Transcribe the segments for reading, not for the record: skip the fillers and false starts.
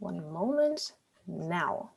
One moment now.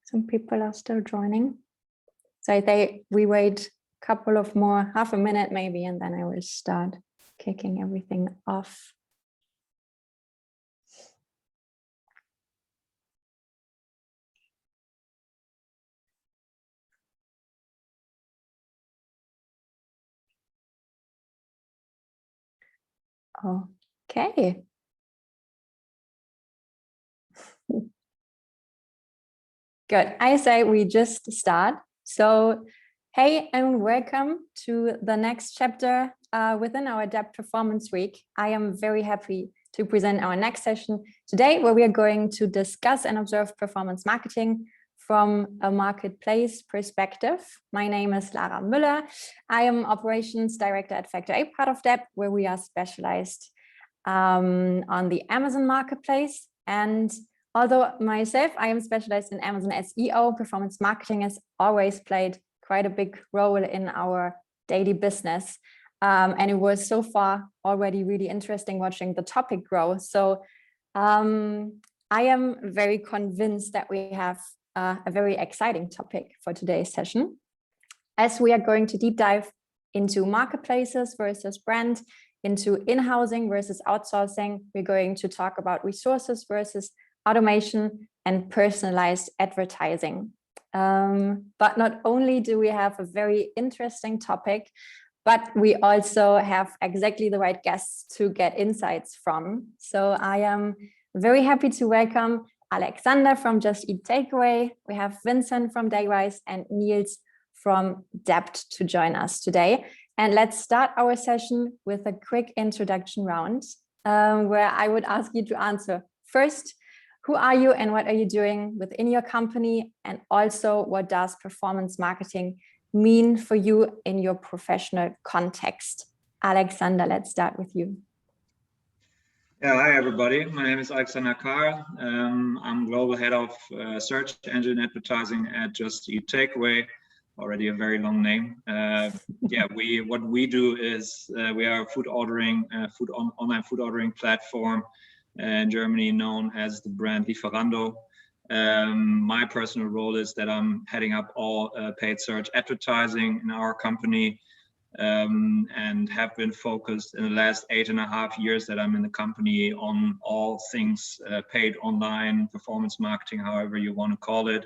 Some people are still joining. So we wait a couple of more, half a minute maybe, and then I will start kicking everything off. Okay. Good. I say we just start. So, hey, and welcome to the next chapter within our Dept Performance Week. I am very happy to present our next session today, where we are going to discuss and observe performance marketing from a marketplace perspective. My name is Lara Müller. I am Operations Director at Factor A, part of Dept, where we are specialized on the Amazon marketplace. And although myself, I am specialized in Amazon SEO, performance marketing has always played quite a big role in our daily business. And it was so far already really interesting watching the topic grow. So I am very convinced that we have a very exciting topic for today's session, as we are going to deep dive into marketplaces versus brand, into in-housing versus outsourcing. We're going to talk about resources versus automation and personalized advertising. But not only do we have a very interesting topic, but we also have exactly the right guests to get insights from. So I am very happy to welcome Alexandra from Just Eat Takeaway. We have Vincent from Dayrize and Niels from Dept to join us today. And let's start our session with a quick introduction round, where I would ask you to answer first, who are you and what are you doing within your company? And also, what does performance marketing mean for you in your professional context? Alexandra, let's start with you. Yeah, hi everybody. My name is Alexandra Carr. I'm global head of search engine advertising at Just Eat Takeaway. Already a very long name. What we do is we are a online food ordering platform in Germany known as the brand Lieferando. My personal role is that I'm heading up all paid search advertising in our company, and have been focused in the last 8.5 years that I'm in the company on all things paid online, performance marketing, however you want to call it.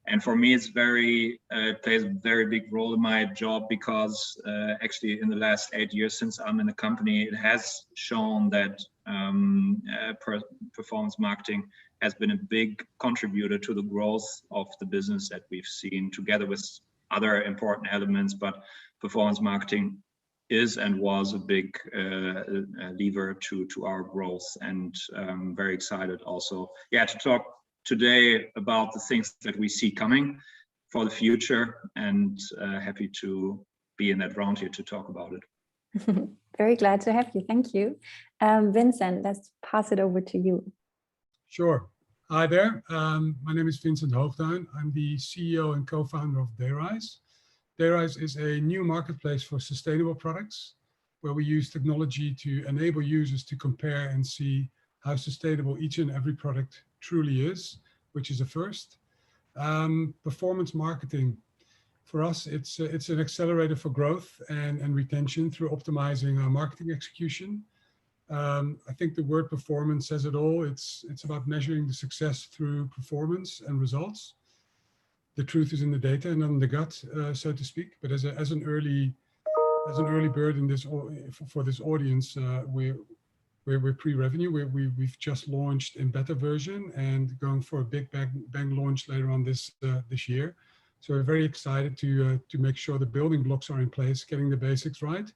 And for me, it plays a very big role in my job because actually in the last 8 years since I'm in the company, it has shown that performance marketing has been a big contributor to the growth of the business that we've seen, together with other important elements. But performance marketing is and was a big lever to our growth, and I'm very excited also to talk today about the things that we see coming for the future, and happy to be in that round here to talk about it. Very glad to have you. Thank you. Vincent, let's pass it over to you. Sure. Hi there. My name is Vincent Hofftein. I'm the CEO and co-founder of Dayrize. Dayrize is a new marketplace for sustainable products, where we use technology to enable users to compare and see how sustainable each and every product truly is, which is a first. Performance marketing, for us, it's an accelerator for growth and retention through optimizing our marketing execution. I think the word performance says it all. It's about measuring the success through performance and results. The truth is in the data and not in the gut, so to speak. But as an early bird in this for this audience, we're pre-revenue. We've just launched in beta version and going for a big bang launch later on this year. So we're very excited to make sure the building blocks are in place, getting the basics right,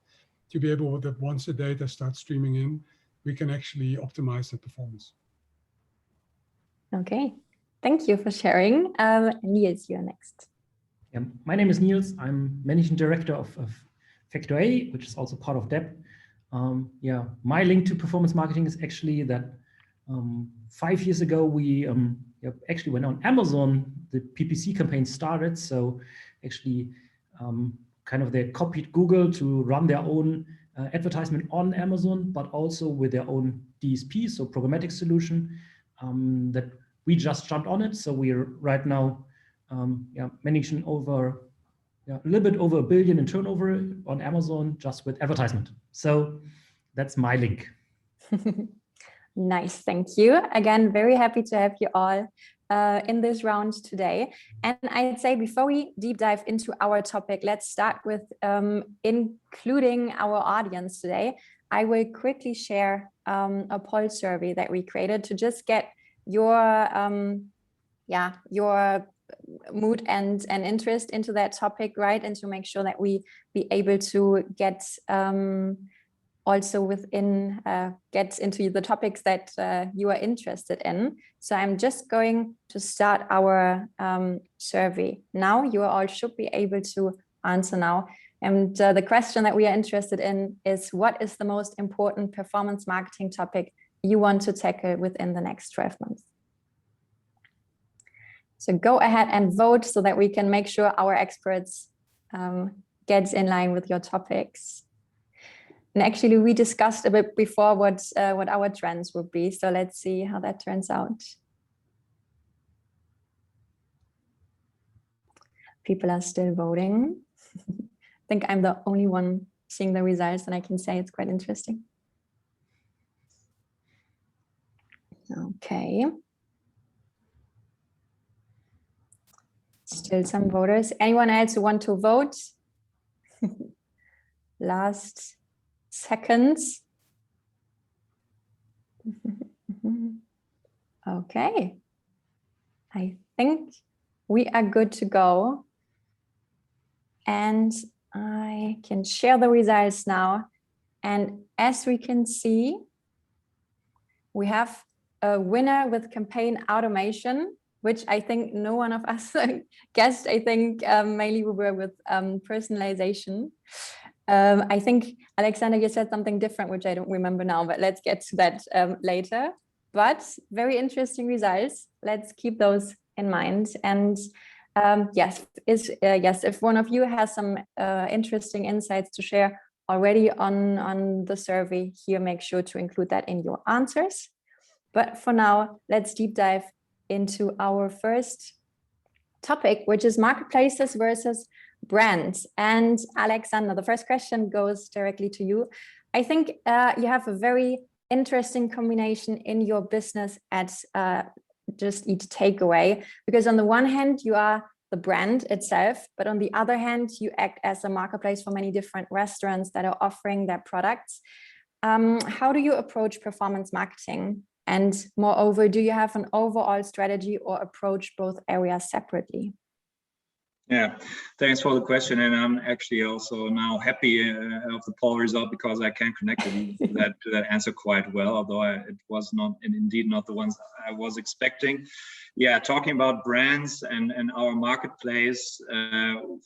to be able that once the data starts streaming in, we can actually optimize the performance. Okay, thank you for sharing. Niels, you're next. Yeah, my name is Niels. I'm managing director of Factor A, which is also part of Dept. Yeah, my link to performance marketing is actually that 5 years ago we actually went on Amazon. The PPC campaign started, so actually kind of they copied Google to run their own advertisement on Amazon, but also with their own DSP, so programmatic solution that we just jumped on it. So we're right now managing over a little bit over $1 billion in turnover on Amazon just with advertisement. So that's my link. Nice, thank you. Again, very happy to have you all in this round today. And I'd say before we deep dive into our topic, let's start with including our audience today. I will quickly share a poll survey that we created to just get your mood and interest into that topic, right? And to make sure that we be able to get also within get into the topics that you are interested in. So I'm just going to start our survey now. You all should be able to answer now. And the question that we are interested in is, what is the most important performance marketing topic you want to tackle within the next 12 months? So go ahead and vote so that we can make sure our experts get in line with your topics. And actually, we discussed a bit before what our trends would be. So let's see how that turns out. People are still voting. I think I'm the only one seeing the results, and I can say it's quite interesting. Okay. Still some voters. Anyone else who want to vote? Last seconds. Okay. I think we are good to go. And I can share the results now. And as we can see, we have a winner with campaign automation, which I think no one of us guessed. I think mainly we were with personalization. I think, Alexandra, you said something different, which I don't remember now, but let's get to that later. But very interesting results. Let's keep those in mind. And yes, if one of you has some interesting insights to share already on the survey here, make sure to include that in your answers. But for now, let's deep dive into our first topic, which is marketplaces versus brands. And Alexandra, the first question goes directly to you. I think you have a very interesting combination in your business at Just Eat Takeaway, because on the one hand, you are the brand itself, but on the other hand, you act as a marketplace for many different restaurants that are offering their products. How do you approach performance marketing? And moreover, do you have an overall strategy or approach both areas separately? Yeah, thanks for the question. And I'm actually also now happy of the poll result, because I can connect to that answer quite well, although it was not, and indeed not the ones I was expecting. Yeah, talking about brands and our marketplace,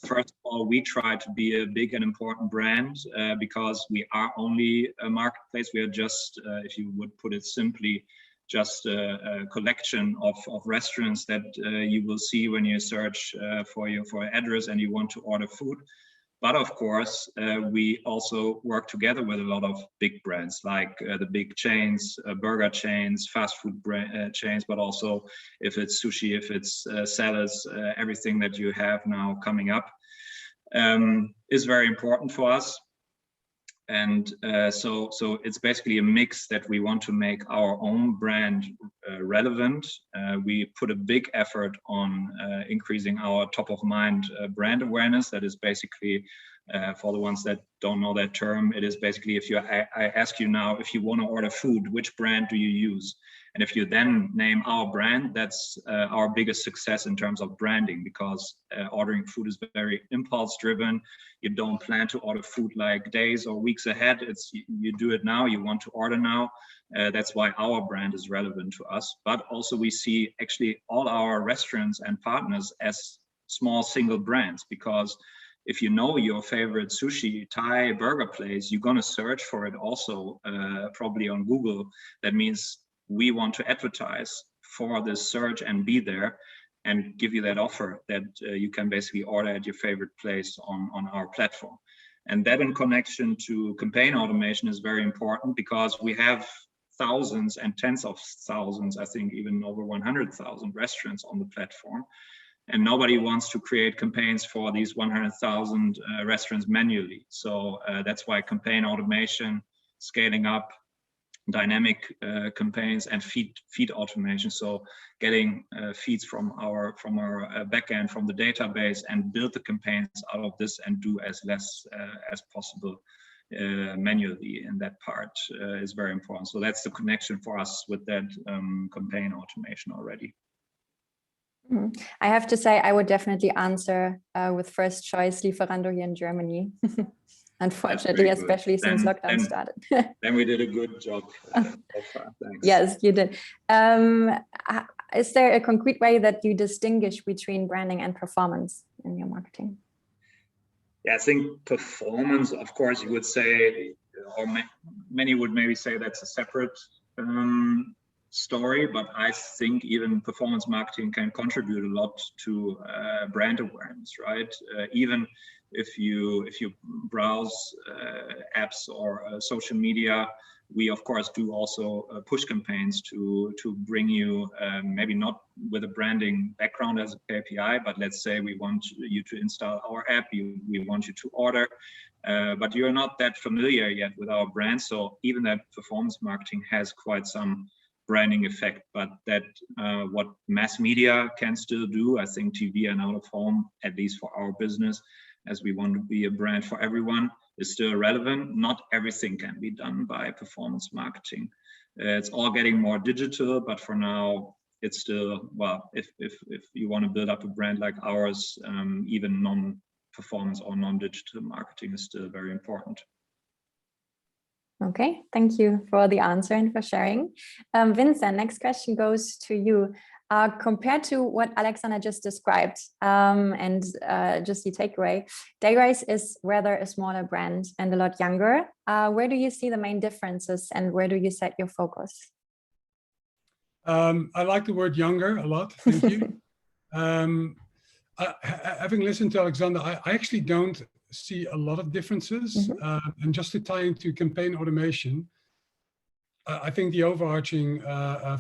first of all, we try to be a big and important brand because we are only a marketplace. We are just, if you would put it simply, just a collection of restaurants that you will see when you search for your address and you want to order food. But of course, we also work together with a lot of big brands, like the big chains, burger chains, fast food chains, but also if it's sushi, if it's salads, everything that you have now coming up is very important for us. And so it's basically a mix that we want to make our own brand relevant. We put a big effort on increasing our top of mind brand awareness. That is basically, for the ones that don't know that term, it is basically if I ask you now, if you want to order food, which brand do you use? And if you then name our brand, that's our biggest success in terms of branding, because ordering food is very impulse driven. You don't plan to order food like days or weeks ahead. It's you do it now, you want to order now. That's why our brand is relevant to us. But also we see actually all our restaurants and partners as small single brands, because if you know your favorite sushi, Thai, burger place, you're going to search for it also probably on Google. That means we want to advertise for this search and be there and give you that offer that you can basically order at your favorite place on our platform. And that in connection to campaign automation is very important, because we have thousands and tens of thousands, I think even over 100,000 restaurants on the platform. And nobody wants to create campaigns for these 100,000 restaurants manually. So that's why campaign automation, scaling up, dynamic campaigns, and feed automation. So getting feeds from our backend, from the database, and build the campaigns out of this and do as less as possible manually in that part is very important. So that's the connection for us with that campaign automation already. I have to say, I would definitely answer with first choice Lieferando here in Germany. Unfortunately, especially since lockdown started. Then we did a good job so far. Thanks. Yes, you did. Is there a concrete way that you distinguish between branding and performance in your marketing? Yeah, I think performance, of course, you would say, or many would maybe say that's a separate story, but I think even performance marketing can contribute a lot to brand awareness, right? Even if you browse apps or social media, we of course do also push campaigns to bring you maybe not with a branding background as a KPI, but let's say we want you to install our app, we want you to order, but you're not that familiar yet with our brand. So even that performance marketing has quite some branding effect, but that what mass media can still do, I think TV and out of home, at least for our business, as we want to be a brand for everyone, is still relevant. Not everything can be done by performance marketing. It's all getting more digital, but for now, it's still, well, if you want to build up a brand like ours, even non-performance or non-digital marketing is still very important. Okay, thank you for the answer and for sharing. Vincent, next question goes to you. Compared to what Alexandra just described and Just Eat Takeaway, Dayrize is rather a smaller brand and a lot younger. Where do you see the main differences and where do you set your focus? I like the word younger a lot, thank you. Having listened to Alexandra, I actually don't see a lot of differences. And just to tie into campaign automation, I think the overarching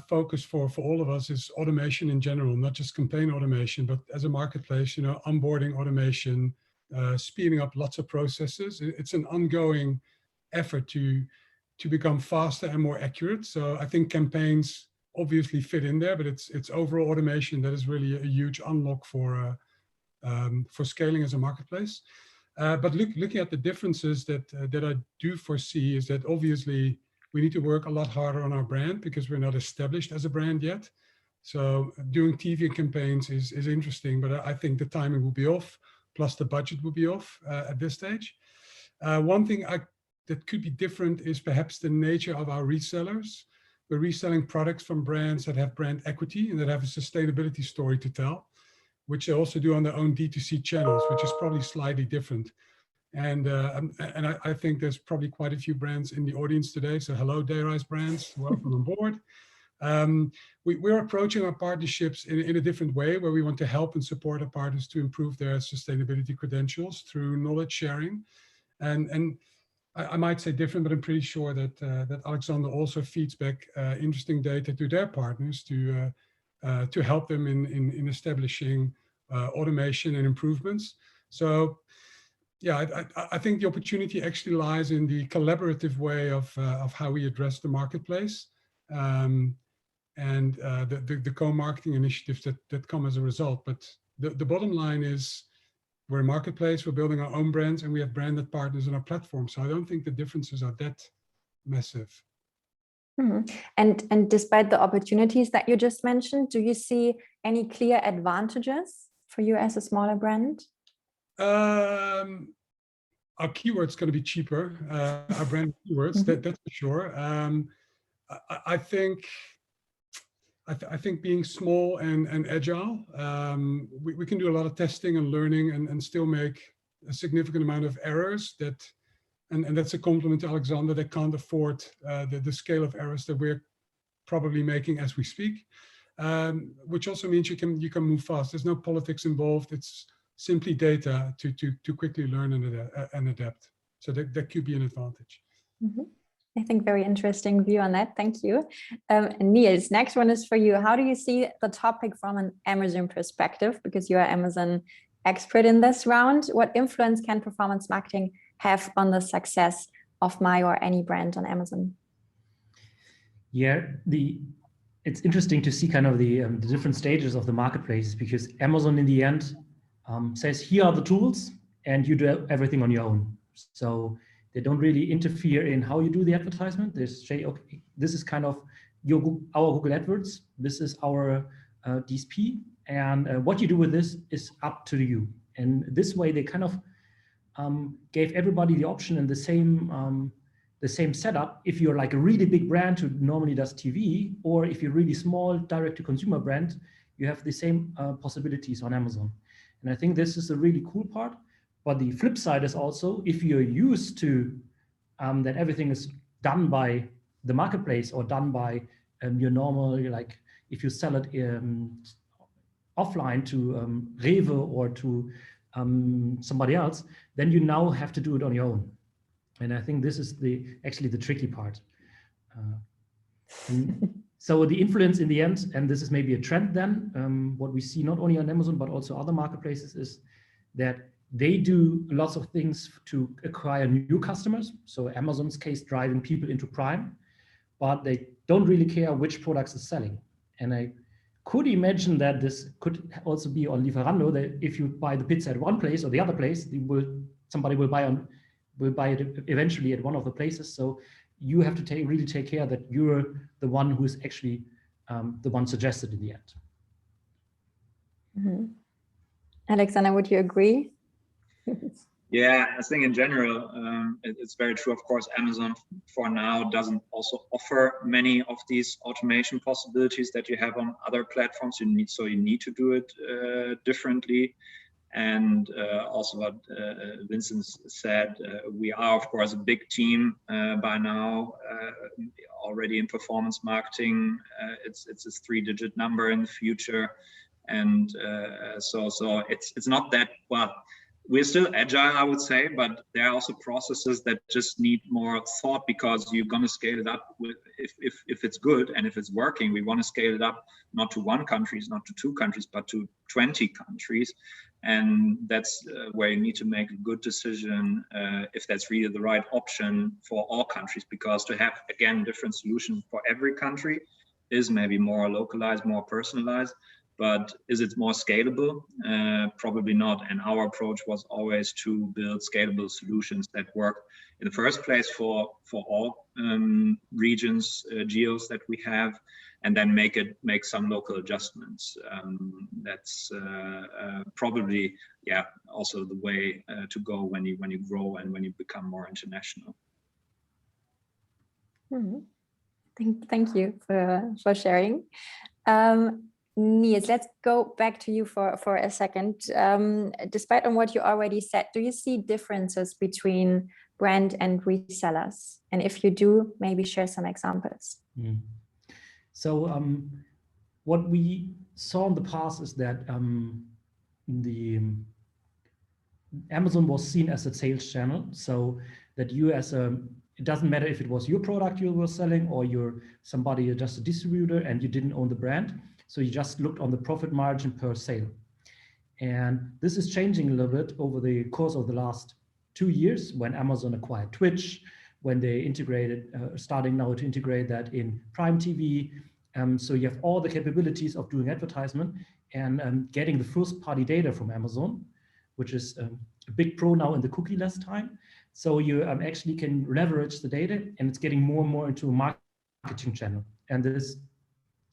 focus for all of us is automation in general, not just campaign automation, but as a marketplace, you know, onboarding automation, speeding up lots of processes. It's an ongoing effort to become faster and more accurate. So I think campaigns obviously fit in there, but it's overall automation that is really a huge unlock for scaling as a marketplace. But looking at the differences that I do foresee is that obviously we need to work a lot harder on our brand because we're not established as a brand yet. So doing TV campaigns is interesting, but I think the timing will be off, plus the budget will be off at this stage. One thing that could be different is perhaps the nature of our resellers. We're reselling products from brands that have brand equity and that have a sustainability story to tell, which they also do on their own D2C channels, which is probably slightly different. And I think there's probably quite a few brands in the audience today. So hello, Dayrize brands, welcome on board. We're approaching our partnerships in a different way, where we want to help and support our partners to improve their sustainability credentials through knowledge sharing. And I might say different, but I'm pretty sure that Alexandra also feeds back interesting data to their partners to help them in establishing automation and improvements. So Yeah, I think the opportunity actually lies in the collaborative way of how we address the marketplace, and the co-marketing initiatives that come as a result. But the bottom line is, we're a marketplace, we're building our own brands, and we have branded partners on our platform. So I don't think the differences are that massive. Mm-hmm. And despite the opportunities that you just mentioned, do you see any clear advantages for you as a smaller brand? Our keyword's going to be cheaper. Our brand keywords, Mm-hmm. that's for sure. I think being small and agile, we can do a lot of testing and learning and still make a significant amount of errors and that's a compliment to Alexandra, that can't afford the scale of errors that we're probably making as we speak, which also means you can move fast. There's no politics involved. It's simply data to quickly learn and adapt. So that could be an advantage. Mm-hmm. I think very interesting view on that. Thank you. Niels, next one is for you. How do you see the topic from an Amazon perspective? Because you are Amazon expert in this round. What influence can performance marketing have on the success of my or any brand on Amazon? Yeah, it's interesting to see kind of the different stages of the marketplaces, because Amazon in the end says, here are the tools and you do everything on your own. So they don't really interfere in how you do the advertisement. They say, okay, this is kind of our Google AdWords. This is our DSP. And what you do with this is up to you. And this way they kind of gave everybody the option and the same setup. If you're like a really big brand who normally does TV, or if you're really small direct-to-consumer brand, you have the same possibilities on Amazon. And I think this is a really cool part. But the flip side is also, if you're used to that everything is done by the marketplace or done by your normal, like if you sell it offline to Rewe or to somebody else, then you now have to do it on your own. And I think this is actually the tricky part. So the influence in the end, and this is maybe a trend then, what we see not only on Amazon, but also other marketplaces, is that they do lots of things to acquire new customers. So Amazon's case, driving people into Prime, but they don't really care which products is selling. And I could imagine that this could also be on Lieferando, that if you buy the pizza at one place or the other place, somebody will buy it eventually at one of the places. So you have to really take care that you're the one who is actually the one suggested in the end. Mm-hmm. Alexandra, would you agree? Yeah, I think in general, it's very true. Of course, Amazon for now doesn't also offer many of these automation possibilities that you have on other platforms. You need to do it differently. And also what Vincent said, we are, of course, a big team by now, already in performance marketing. It's a 3-digit number in the future. And so it's not that, well, we're still agile, I would say, but there are also processes that just need more thought, because you're going to scale it up if it's good and if it's working. We want to scale it up not to 1 country, not to 2 countries, but to 20 countries. And that's where you need to make a good decision if that's really the right option for all countries, because to have, again, different solutions for every country is maybe more localized, more personalized. But is it more scalable? Probably not. And our approach was always to build scalable solutions that work in the first place for all regions, geos that we have, and then make some local adjustments. That's probably, yeah, also the way to go when you grow and when you become more international. Mm-hmm. Thank you for sharing. Niels, let's go back to you for a second. Despite on what you already said, do you see differences between brand and resellers? And if you do, maybe share some examples. So what we saw in the past is that Amazon was seen as a sales channel. So that you it doesn't matter if it was your product you were selling or you're just a distributor and you didn't own the brand. So you just looked on the profit margin per sale. And this is changing a little bit over the course of the last 2 years when Amazon acquired Twitch, when they integrated, starting now to integrate that in Prime TV. So you have all the capabilities of doing advertisement and getting the first party data from Amazon, which is a big pro now in the cookie-less time. So you actually can leverage the data, and it's getting more and more into a marketing channel. And this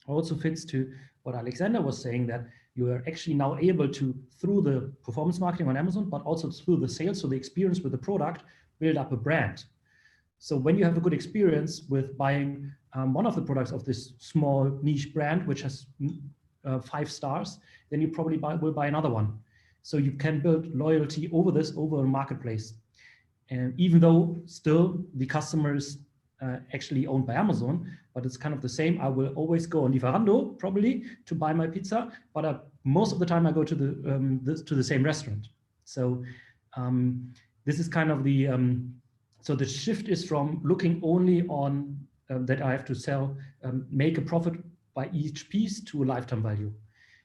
also fits to what Alexandra was saying, that you are actually now able to, through the performance marketing on Amazon, but also through the sales, so the experience with the product, build up a brand. So when you have a good experience with buying one of the products of this small niche brand, which has 5 stars, then you probably will buy another one. So you can build loyalty over a marketplace. And even though still the customer is actually owned by Amazon, but it's kind of the same. I will always go on Lieferando probably to buy my pizza, but most of the time I go to the same restaurant. So this is kind of the so the shift is from looking only on that I have to sell, make a profit by each piece, to a lifetime value.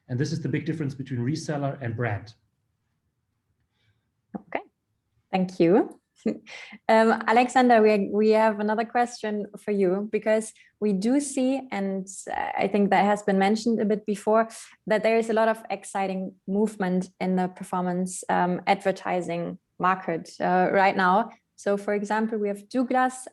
And this is the big difference between reseller and brand. Okay, thank you. Alexander, we have another question for you, because we do see, and I think that has been mentioned a bit before, that there is a lot of exciting movement in the performance advertising market right now. So for example, we have Douglas,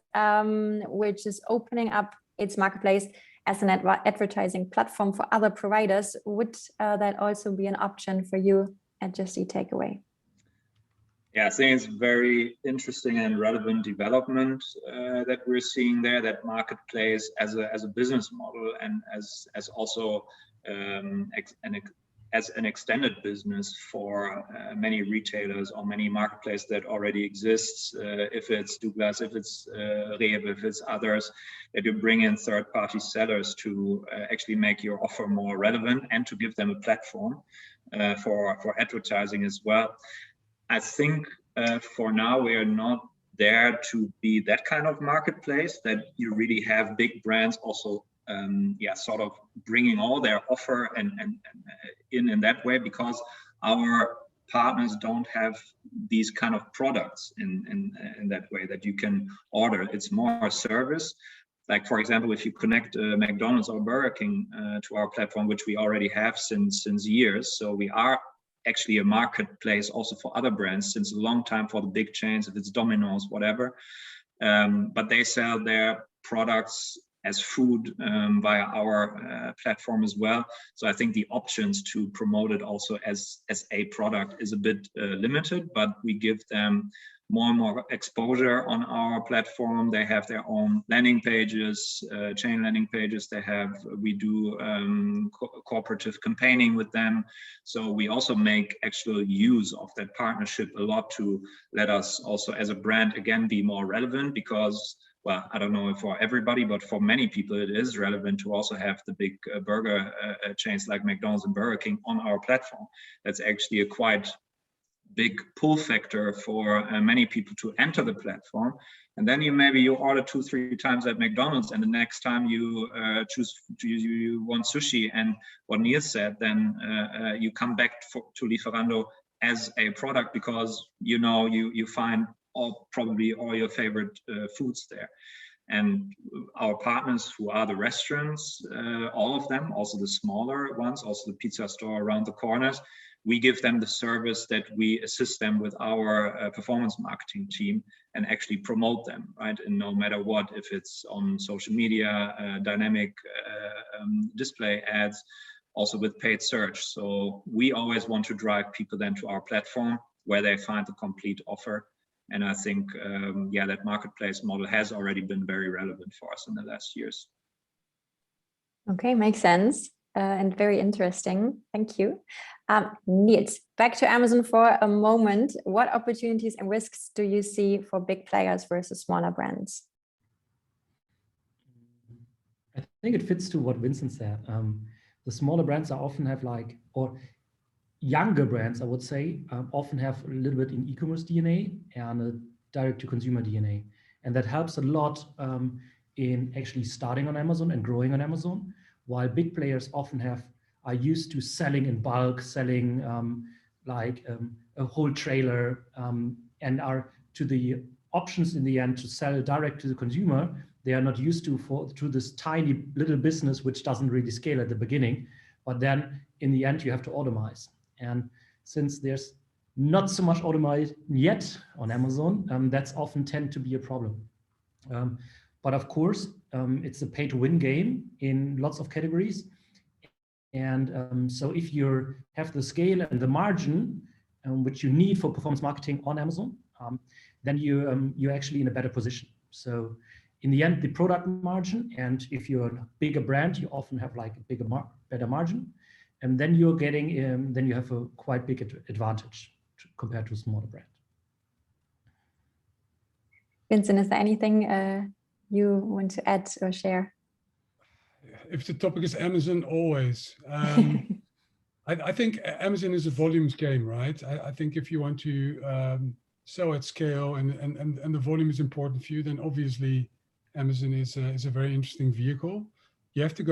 which is opening up its marketplace as an advertising platform for other providers. Would that also be an option for you at Just Eat Takeaway? Yeah, I think it's very interesting and relevant development that we're seeing there, that marketplace as a business model, and as also as an extended business for many retailers or many marketplaces that already exists. If it's Douglas, if it's Rewe, if it's others, that you bring in third-party sellers to actually make your offer more relevant and to give them a platform for advertising as well. I think for now we are not there to be that kind of marketplace, that you really have big brands also sort of bringing all their offer and in that way, because our partners don't have these kind of products in that way that you can order. It's more a service. Like, for example, if you connect McDonald's or Burger King to our platform, which we already have since years, so we are actually a marketplace also for other brands since a long time, for the big chains, if it's Domino's, whatever. But they sell their products as food via our platform as well. So I think the options to promote it also as a product is a bit limited, but we give them more and more exposure on our platform. They have their own landing pages, chain landing pages. We do cooperative campaigning with them. So we also make actual use of that partnership a lot to let us also as a brand again be more relevant, because, well, I don't know if for everybody, but for many people it is relevant to also have the big burger chains like McDonald's and Burger King on our platform. That's actually a quite big pull factor for many people to enter the platform. And then you order 2-3 times at McDonald's, and the next time you you want sushi, and what Niels said, then you come back to Lieferando as a product, because you find probably all your favorite foods there. And our partners, who are the restaurants, all of them, also the smaller ones, also the pizza store around the corners, we give them the service that we assist them with our performance marketing team and actually promote them, right? And no matter what, if it's on social media, dynamic display ads, also with paid search. So we always want to drive people then to our platform where they find the complete offer. And I think, that marketplace model has already been very relevant for us in the last years. Okay, makes sense. And very interesting. Thank you. Niels, back to Amazon for a moment. What opportunities and risks do you see for big players versus smaller brands? I think it fits to what Vincent said. The smaller brands often have or younger brands, I would say, often have a little bit in e-commerce DNA and a direct-to-consumer DNA. And that helps a lot in actually starting on Amazon and growing on Amazon, while big players often are used to selling in bulk, selling a whole trailer and are to the options in the end to sell direct to the consumer, they are not used to this tiny little business which doesn't really scale at the beginning, but then in the end you have to automate. And since there's not so much automate yet on Amazon, that's often tend to be a problem. But of course, it's a pay-to-win game in lots of categories. And so if you have the scale and the margin which you need for performance marketing on Amazon, then you're actually in a better position. So in the end, the product margin, and if you're a bigger brand, you often have like a better margin, and then you're getting, then you have a quite big advantage compared to a smaller brand. Vincent, is there anything you want to add or share? If the topic is Amazon, always. I think Amazon is a volumes game, right? I think if you want to sell at scale and the volume is important for you, then obviously Amazon is a very interesting vehicle. You have to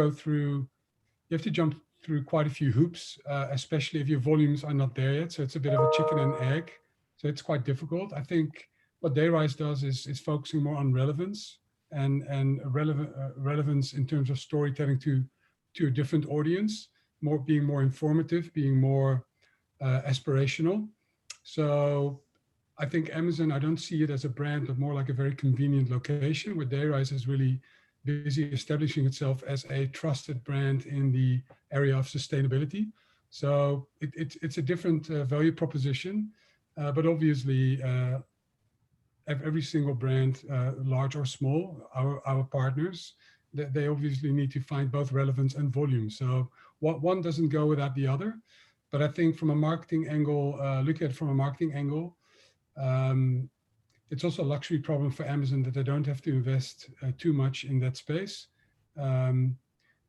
jump through quite a few hoops, especially if your volumes are not there yet. So it's a bit of a chicken and egg. So it's quite difficult. I think what Dayrize does is focusing more on relevance and relevance in terms of storytelling to a different audience, being more informative, being more aspirational. So I think Amazon, I don't see it as a brand, but more like a very convenient location where Dayrize is really busy establishing itself as a trusted brand in the area of sustainability. So it's a different value proposition, but obviously every single brand, large or small, our partners, they obviously need to find both relevance and volume. So one doesn't go without the other. But I think from a marketing angle, look at it from a marketing angle, it's also a luxury problem for Amazon that they don't have to invest too much in that space.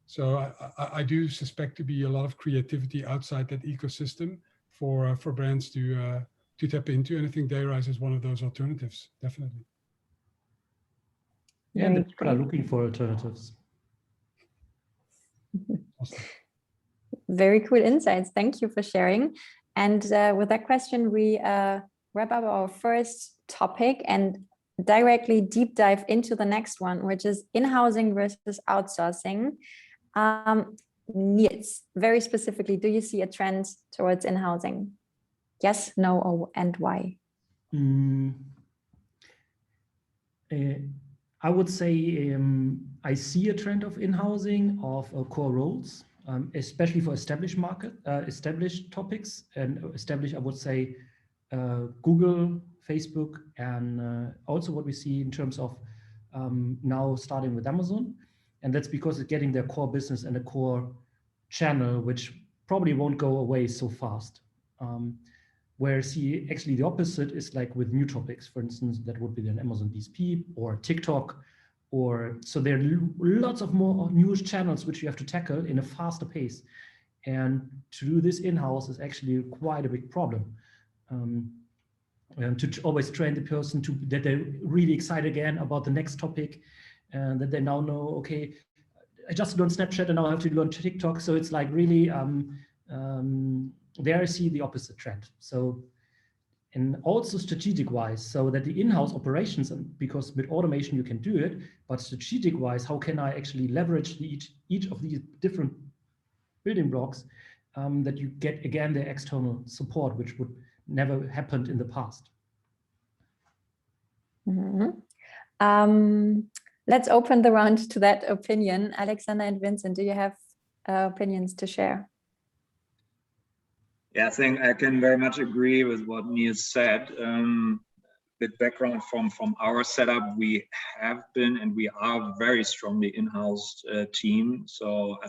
So I do suspect to be a lot of creativity outside that ecosystem for brands to tap into, and I think Dayrize is one of those alternatives, definitely. Yeah, and people are looking for alternatives. Awesome. Very cool insights. Thank you for sharing. And with that question, we wrap up our first topic and directly deep dive into the next one, which is in-housing versus outsourcing. Niels, very specifically, do you see a trend towards in-housing? Yes, no, and why? I would say I see a trend of in-housing of core roles, especially for established topics, and established, I would say, Google, Facebook, and also what we see in terms of now starting with Amazon. And that's because it's getting their core business and a core channel, which probably won't go away so fast. Whereas actually the opposite is like with new topics, for instance, that would be an Amazon DSP or TikTok, so there are lots of more news channels which you have to tackle in a faster pace. And to do this in-house is actually quite a big problem. To always train the person that they're really excited again about the next topic, and that they now know, okay, I just learned Snapchat and now I have to learn TikTok. So it's like really, there I see the opposite trend. So, and also strategic wise, so that the in-house operations, because with automation you can do it, but strategic wise, how can I actually leverage each of these different building blocks that you get again the external support, which would never happened in the past. Mm-hmm. Let's open the round to that opinion. Alexandra and Vincent, do you have opinions to share? Yeah, I think I can very much agree with what Niels said. With background from our setup, we have been and we are very strongly in-house team. So I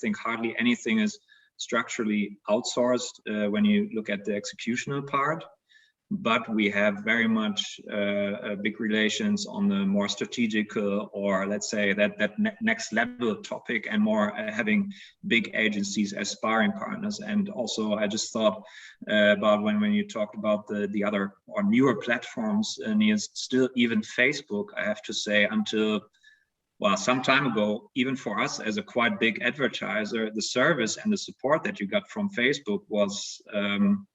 think hardly anything is structurally outsourced when you look at the executional part. But we have very much big relations on the more strategic or let's say that next level topic, and more having big agencies as sparring partners. And also I just thought about when you talked about the other or newer platforms, and still even Facebook, I have to say, until well, some time ago, even for us as a quite big advertiser, the service and the support that you got from Facebook was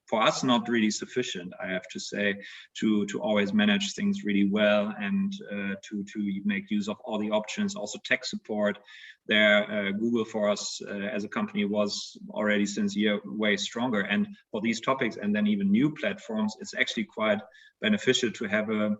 for us not really sufficient, I have to say, to always manage things really well and to make use of all the options. Also tech support there, Google for us as a company was already since a year way stronger. And for these topics and then even new platforms, it's actually quite beneficial to have a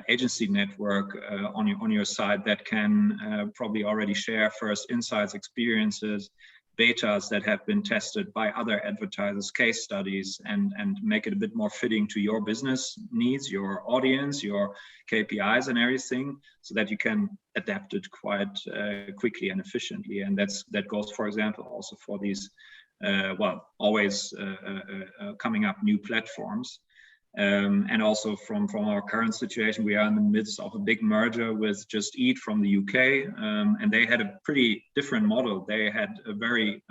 agency network on your side that can probably already share first insights, experiences, betas that have been tested by other advertisers, case studies, and make it a bit more fitting to your business needs, your audience, your KPIs and everything, so that you can adapt it quite quickly and efficiently. And that goes, for example, also for these always coming up new platforms. And also from our current situation, we are in the midst of a big merger with Just Eat from the UK, and they had a pretty different model. They had a very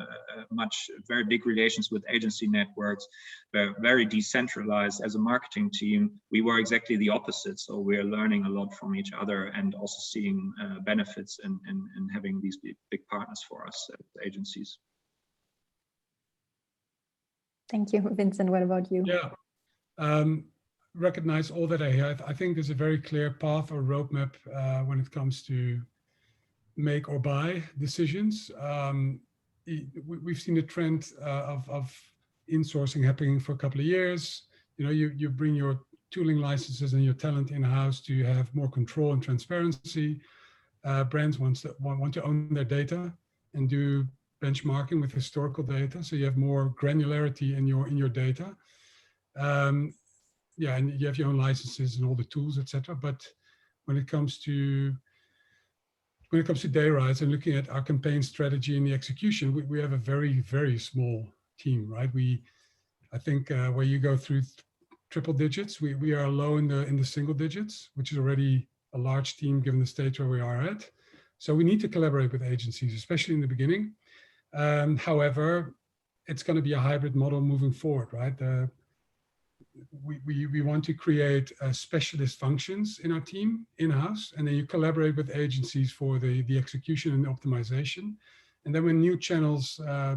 big relations with agency networks, very decentralized as a marketing team. We were exactly the opposite, so we're learning a lot from each other and also seeing benefits in having these big partners for us as agencies. Thank you, Vincent. What about you? Yeah. Recognize all that I hear. I think there's a very clear path or roadmap when it comes to make or buy decisions. We've seen a trend of insourcing happening for a couple of years. You know, you bring your tooling licenses and your talent in-house to have more control and transparency. Brands want to own their data and do benchmarking with historical data, so you have more granularity in your data. Yeah, and you have your own licenses and all the tools, etc. But when it comes to Dayrize and looking at our campaign strategy and the execution, we have a very, very small team, right? I think where you go through triple digits, we are low in the single digits, which is already a large team given the stage where we are at. So we need to collaborate with agencies, especially in the beginning. However, it's going to be a hybrid model moving forward, right? We want to create specialist functions in our team in-house, and then you collaborate with agencies for the execution and optimization. And then when new channels, to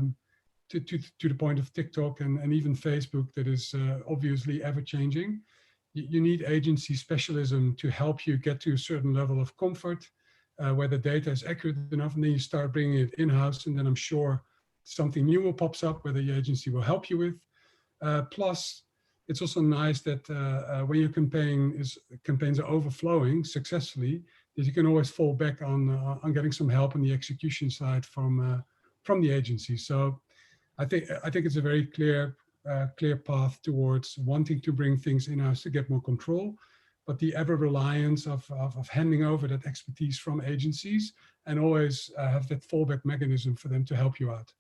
the point of TikTok and even Facebook, that is obviously ever changing, you need agency specialism to help you get to a certain level of comfort where the data is accurate enough, and then you start bringing it in-house, and then I'm sure something new will pops up where the agency will help you with. Plus, it's also nice that when your campaigns are overflowing successfully, that you can always fall back on getting some help on the execution side from the agency. So I think it's a very clear path towards wanting to bring things in-house to get more control, but the ever reliance of handing over that expertise from agencies and always have that fallback mechanism for them to help you out.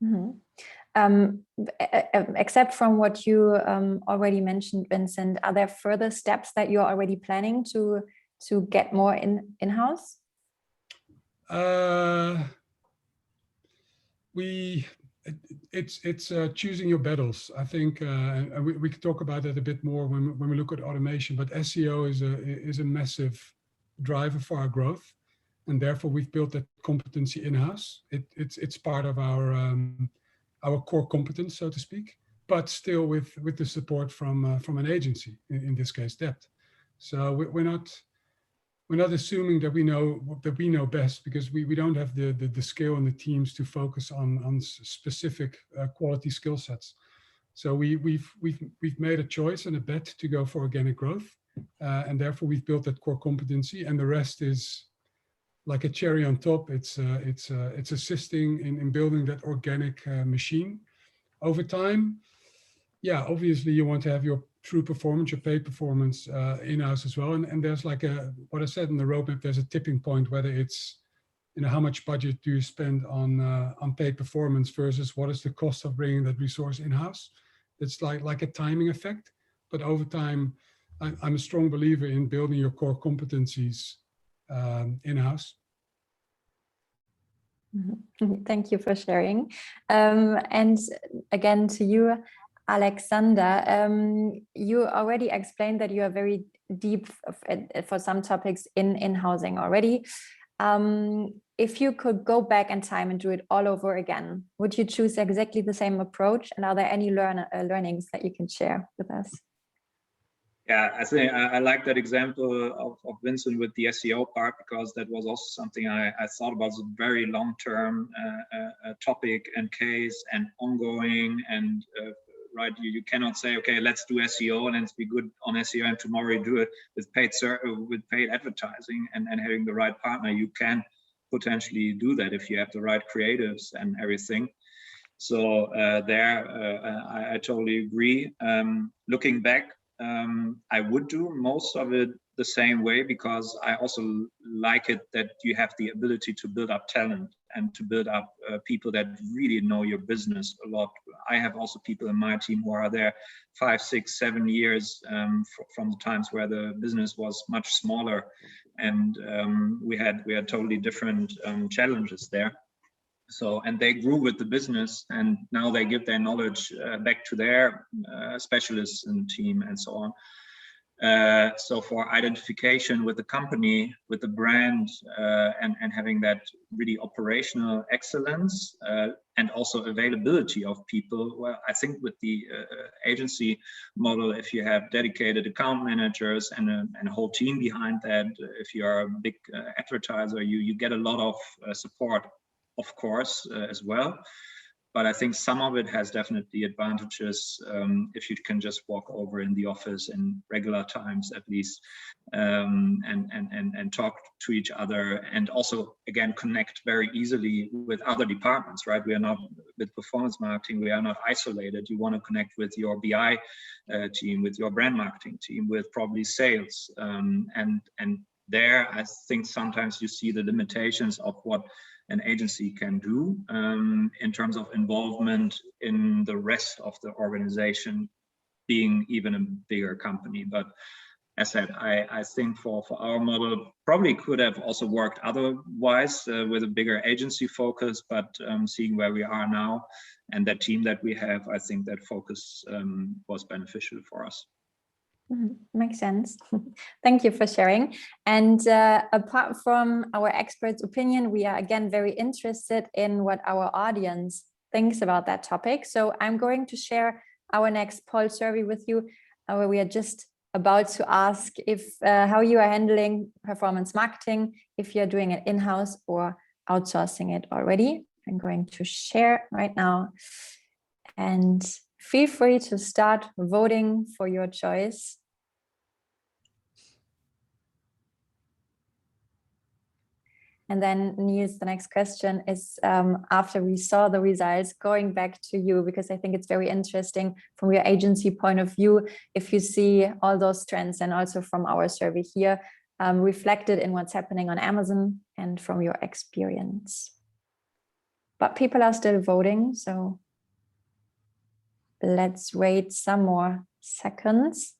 Mm-hmm. Except from what you already mentioned, Vincent, are there further steps that you're already planning to get more in-house? It's choosing your battles. I think and we could talk about that a bit more when we look at automation. But SEO is a massive driver for our growth, and therefore we've built that competency in-house. It's part of our core competence, so to speak, but still with the support from an agency, in this case Dept. So we're not assuming that we know best, because we don't have the skill and the teams to focus on specific quality skill sets. So we've made a choice and a bet to go for organic growth, and therefore we've built that core competency, and the rest is like a cherry on top. It's assisting in building that organic machine over time. Yeah, obviously you want to have your true performance, your paid performance in-house as well. And there's like what I said in the roadmap, there's a tipping point, whether it's, you know, how much budget do you spend on paid performance versus what is the cost of bringing that resource in-house. It's like a timing effect, but over time, I'm a strong believer in building your core competencies in-house. Thank you for sharing. And again to you, Alexander, you already explained that you are very deep for some topics in housing already. if you could go back in time and do it all over again, would you choose exactly the same approach? And are there any learnings that you can share with us? Yeah, I think I like that example of Vincent with the SEO part, because that was also something I thought about as a very long-term topic and case and ongoing. And right, you cannot say, okay, let's do SEO and let's be good on SEO, and tomorrow you do it with paid advertising and having the right partner. You can potentially do that if you have the right creatives and everything. So I totally agree. Looking back, I would do most of it the same way, because I also like it that you have the ability to build up talent and to build up people that really know your business a lot. I have also people in my team who are there 5, 6, 7 years from the times where the business was much smaller, and we had totally different challenges there. So, and they grew with the business, and now they give their knowledge back to their specialists in the team and so on. So for identification with the company, with the brand, and having that really operational excellence and also availability of people, well, I think with the agency model, if you have dedicated account managers and a whole team behind that, if you are a big advertiser, you get a lot of support, of course, as well. But I think some of it has definitely advantages if you can just walk over in the office in regular times at least, and talk to each other, and also again connect very easily with other departments. Right? We are not with performance marketing. We are not isolated. You want to connect with your BI team, with your brand marketing team, with probably sales, and there I think sometimes you see the limitations of what an agency can do in terms of involvement in the rest of the organization, being even a bigger company. But as said, I think for our model probably could have also worked otherwise with a bigger agency focus, but seeing where we are now and that team that we have, I think that focus was beneficial for us. Makes sense. Thank you for sharing. And apart from our experts' opinion, we are again very interested in what our audience thinks about that topic. So I'm going to share our next poll survey with you, where we are just about to ask if how you are handling performance marketing, if you're doing it in-house or outsourcing it already. I'm going to share right now, and feel free to start voting for your choice. And then Niels, the next question is, after we saw the results, going back to you, because I think it's very interesting from your agency point of view, if you see all those trends, and also from our survey here, reflected in what's happening on Amazon and from your experience. But people are still voting, so let's wait some more seconds.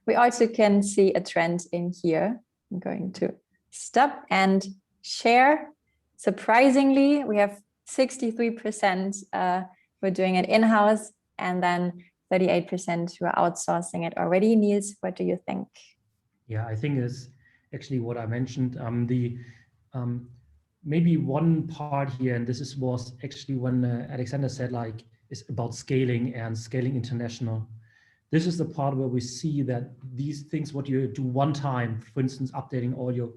We also can see a trend in here. I'm going to stop and share. Surprisingly, we have 63% who are doing it in-house, and then 38% who are outsourcing it already. Niels, what do you think? Yeah, I think it's actually what I mentioned. Maybe one part here, and this was actually when Alexandra said, like, it's about scaling and scaling international. This is the part where we see that these things, what you do one time, for instance, updating all your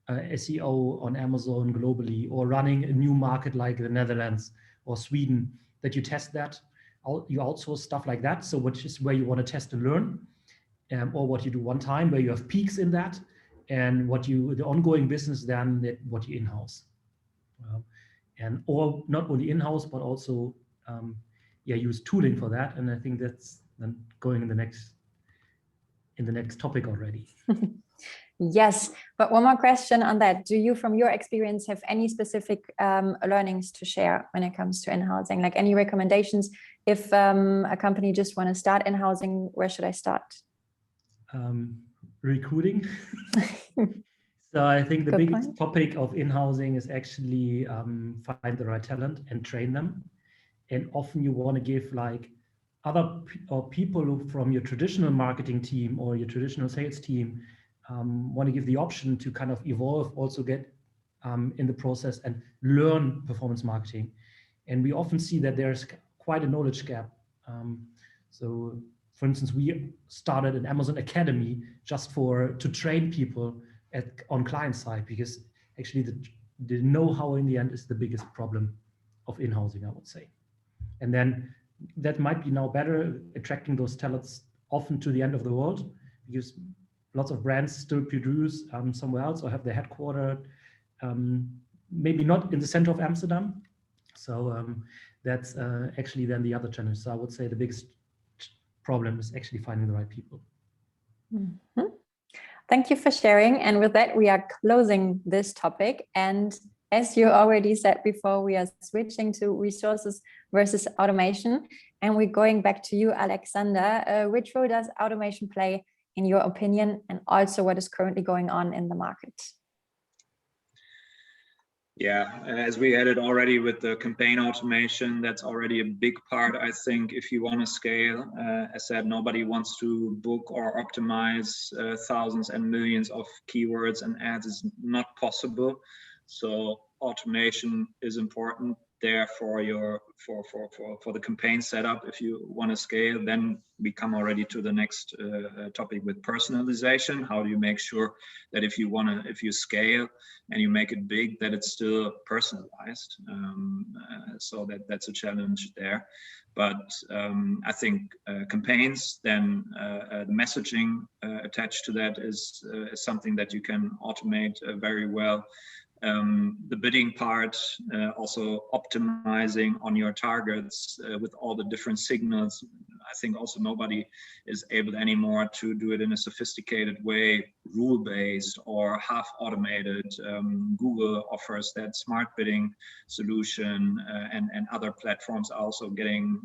SEO on Amazon globally, or running a new market like the Netherlands or Sweden, that you test that, you outsource stuff like that. So which is where you want to test and learn, or what you do one time where you have peaks in that, and the ongoing business then what you in-house. And or not only in-house, but also use tooling for that. And I think that's then going in the next topic already. Yes, but one more question on that. Do you, from your experience, have any specific learnings to share when it comes to in-housing? Like any recommendations? If a company just want to start in-housing, where should I start? Recruiting. So I think the Good biggest point. topic of in-housing is actually find the right talent and train them. And often you want to give like people from your traditional marketing team or your traditional sales team want to give the option to kind of evolve, also get in the process and learn performance marketing. And we often see that there's quite a knowledge gap. So for instance, we started an Amazon Academy just to train people on client side, because actually the know-how in the end is the biggest problem of in-housing, I would say. And then that might be now better attracting those talents often to the end of the world, because lots of brands still produce somewhere else or have their headquarters, maybe not in the center of Amsterdam. So that's actually then the other challenge. So I would say the biggest problem is actually finding the right people. Mm-hmm. Thank you for sharing. And with that, we are closing this topic. And as you already said before, we are switching to resources versus automation. And we're going back to you, Alexander. Which role does automation play in your opinion, and also what is currently going on in the market? Yeah, as we had it already with the campaign automation, that's already a big part, I think, if you want to scale. As said, nobody wants to book or optimize thousands and millions of keywords and ads. Is not possible. So automation is important there for the campaign setup. If you want to scale, then we come already to the next topic with personalization. How do you make sure that if you scale and you make it big, that it's still personalized? So that's a challenge there. But I think campaigns, then the messaging attached to that is something that you can automate very well. The bidding part, also optimizing on your targets with all the different signals. I think also nobody is able anymore to do it in a sophisticated way, rule-based or half automated. Google offers that smart bidding solution, and other platforms are also getting,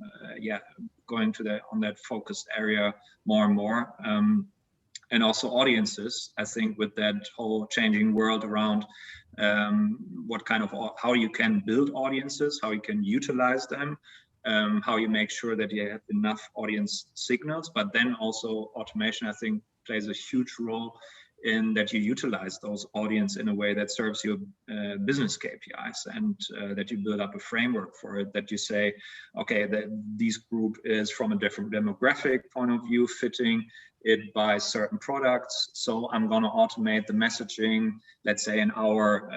going to on that focused area more and more. And also audiences, I think, with that whole changing world around how you can build audiences, how you can utilize them, how you make sure that you have enough audience signals, but then also automation, I think, plays a huge role in that you utilize those audience in a way that serves your business KPIs, and that you build up a framework for it, that you say, okay, this group is from a different demographic point of view, fitting it by certain products. So I'm going to automate the messaging. Let's say in our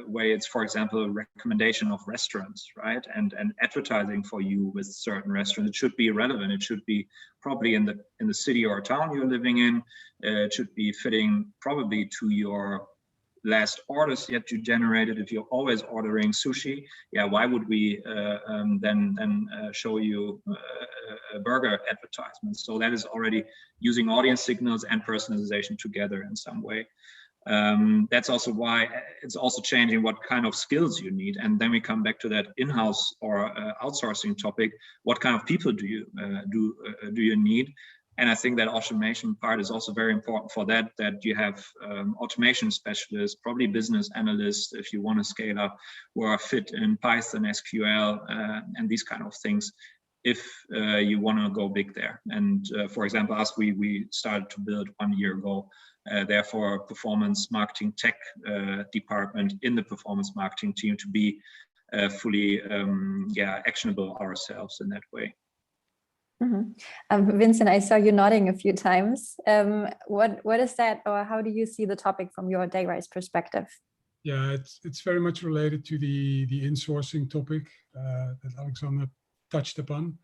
way, it's, for example, a recommendation of restaurants, right? And advertising for you with certain restaurants. It should be relevant. It should be probably in the city or town you're living in. It should be fitting probably to your last orders yet you generated. If you're always ordering sushi, why would we then show you a burger advertisement? So that is already using audience signals and personalization together in some way. That's also why it's also changing what kind of skills you need. And then we come back to that in-house or outsourcing topic. What kind of people do you need? And I think that automation part is also very important for that you have automation specialists, probably business analysts, if you want to scale up, who are fit in Python, SQL, and these kind of things, if you want to go big there. And for example, us, we started to build 1 year ago, therefore performance marketing tech department in the performance marketing team to be fully actionable ourselves in that way. Mm-hmm. Vincent, I saw you nodding a few times. What is that, or how do you see the topic from your Dayrize perspective? Yeah, it's very much related to the insourcing topic that Alexandra touched upon.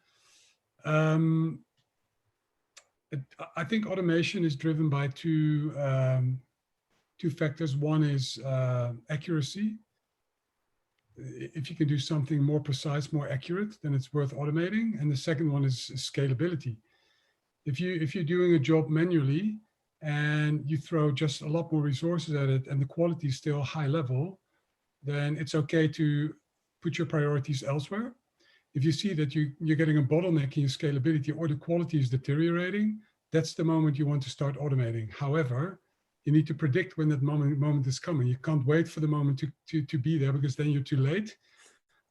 I think automation is driven by two factors. One is accuracy. If you can do something more precise, more accurate, then it's worth automating. And the second one is scalability. If you're doing a job manually and you throw just a lot more resources at it and the quality is still high level, then it's okay to put your priorities elsewhere. If you see that you're getting a bottleneck in your scalability or the quality is deteriorating, that's the moment you want to start automating. However, you need to predict when that moment is coming. You can't wait for the moment to be there, because then you're too late.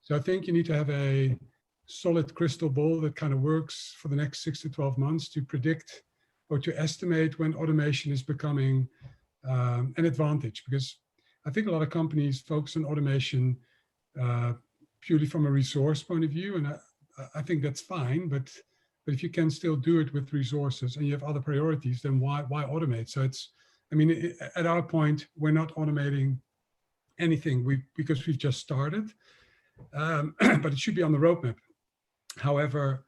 So I think you need to have a solid crystal ball that kind of works for the next 6 to 12 months to predict or to estimate when automation is becoming an advantage, because I think a lot of companies focus on automation purely from a resource point of view, and I think that's fine, but if you can still do it with resources and you have other priorities, then why automate? So it's, I mean, at our point, we're not automating anything because we've just started, but it should be on the roadmap. However,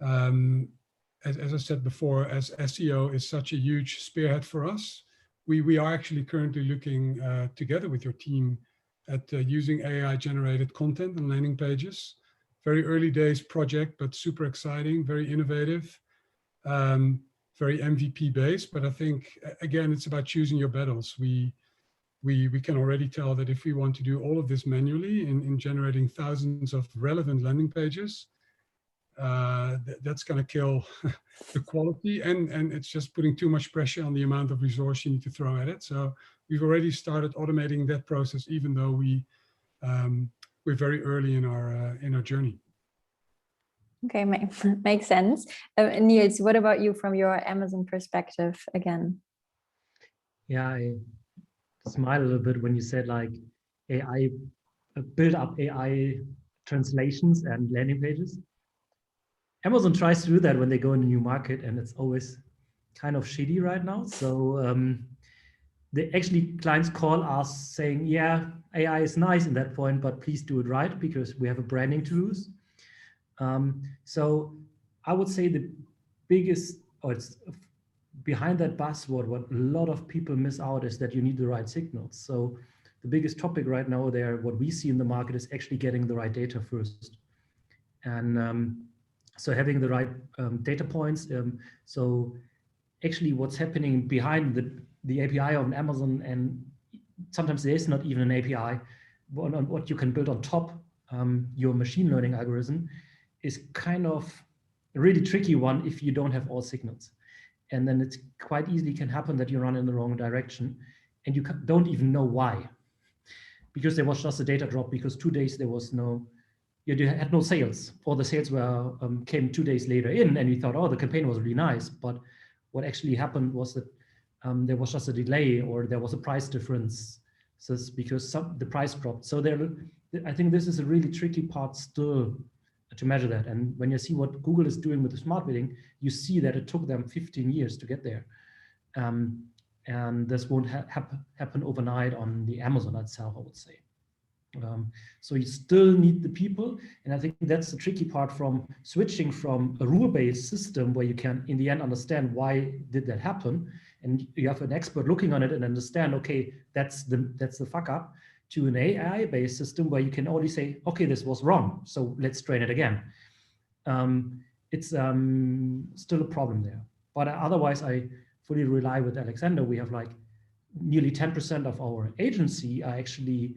as I said before, as SEO is such a huge spearhead for us, we are actually currently looking together with your team at using AI-generated content and landing pages. Very early days project, but super exciting, very innovative, very MVP based. But I think, again, it's about choosing your battles. We can already tell that if we want to do all of this manually in generating thousands of relevant landing pages, that's going to kill the quality, and it's just putting too much pressure on the amount of resource you need to throw at it. So we've already started automating that process, even though we're very early in our journey. Okay, makes sense. Niels, what about you from your Amazon perspective again? Yeah, I smile a little bit when you said like AI, build up AI translations and landing pages. Amazon tries to do that when they go in a new market, and it's always kind of shitty right now. So they actually, clients call us saying, yeah, AI is nice in that point, but please do it right, because we have a branding to lose. So I would say the biggest, or it's behind that buzzword, what a lot of people miss out is that you need the right signals. So the biggest topic right now there, what we see in the market, is actually getting the right data first. And so having the right data points. So actually what's happening behind the API on Amazon, and sometimes there is not even an API, what you can build on top your machine learning algorithm is kind of a really tricky one if you don't have all signals. And then it's quite easily can happen that you run in the wrong direction and you don't even know why. Because there was just a data drop, because 2 days there was no, you had no sales, or the sales were came 2 days later in, and we thought, oh, the campaign was really nice. But what actually happened was that there was just a delay, or there was a price difference, so because the price dropped. So I think this is a really tricky part still to measure that. And when you see what Google is doing with the smart bidding, you see that it took them 15 years to get there. And this won't happen overnight on the Amazon itself, I would say. So you still need the people. And I think that's the tricky part from switching from a rule-based system where you can, in the end, understand why did that happen. And you have an expert looking on it and understand, okay, that's the fuck up, to an AI-based system where you can only say, okay, this was wrong, so let's train it again. It's still a problem there. But otherwise, I fully rely with Alexander. We have like nearly 10% of our agency are actually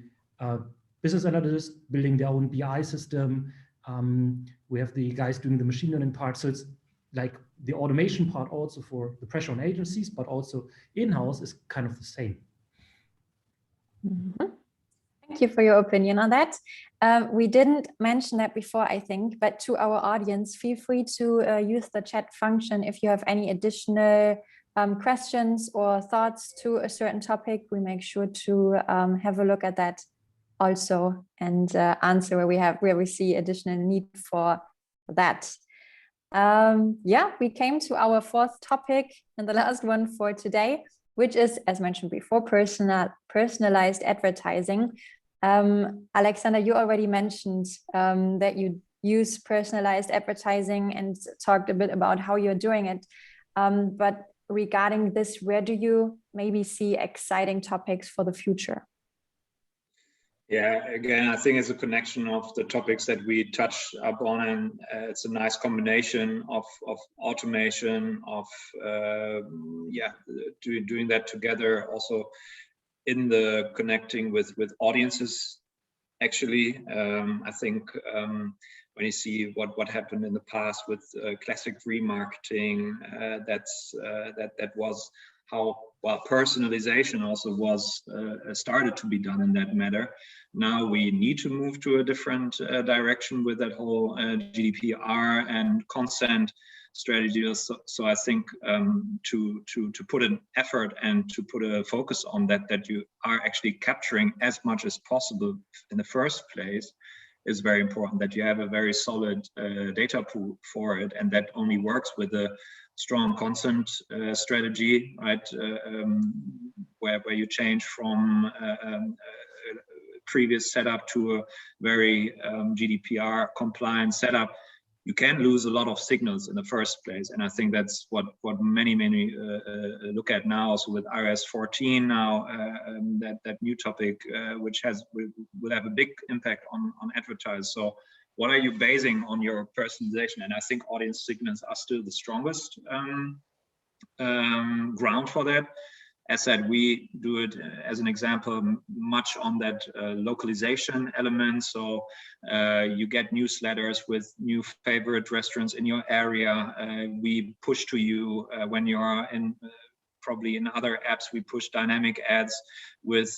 business analysts building their own BI system. We have the guys doing the machine learning part. So it's like the automation part also for the pressure on agencies, but also in-house is kind of the same. Mm-hmm. Thank you for your opinion on that. We didn't mention that before, I think, but to our audience, feel free to use the chat function if you have any additional questions or thoughts to a certain topic. We make sure to have a look at that also and answer where we see additional need for that. Yeah, we came to our fourth topic and the last one for today, which is, as mentioned before, personalized advertising. Alexander, you already mentioned that you use personalized advertising and talked a bit about how you're doing it. But regarding this, where do you maybe see exciting topics for the future? Yeah, again, I think it's a connection of the topics that we touched upon, and it's a nice combination of automation, of doing that together, also in the connecting with audiences. Actually, I think when you see what happened in the past with classic remarketing, that was how personalization also was started to be done in that matter. Now we need to move to a different direction with that whole GDPR and consent strategies. So I think to put an effort and to put a focus on that you are actually capturing as much as possible in the first place is very important, that you have a very solid data pool for it, and that only works with a strong consent strategy, right? Where you change from previous setup to a very GDPR compliant setup, you can lose a lot of signals in the first place. And I think that's what many look at now. So with iOS 14 now, that new topic, which will have a big impact on advertisers. So what are you basing on your personalization? And I think audience signals are still the strongest ground for that. As said, we do it as an example much on that localization element. So you get newsletters with new favorite restaurants in your area. We push to you when you are in, probably in other apps, we push dynamic ads with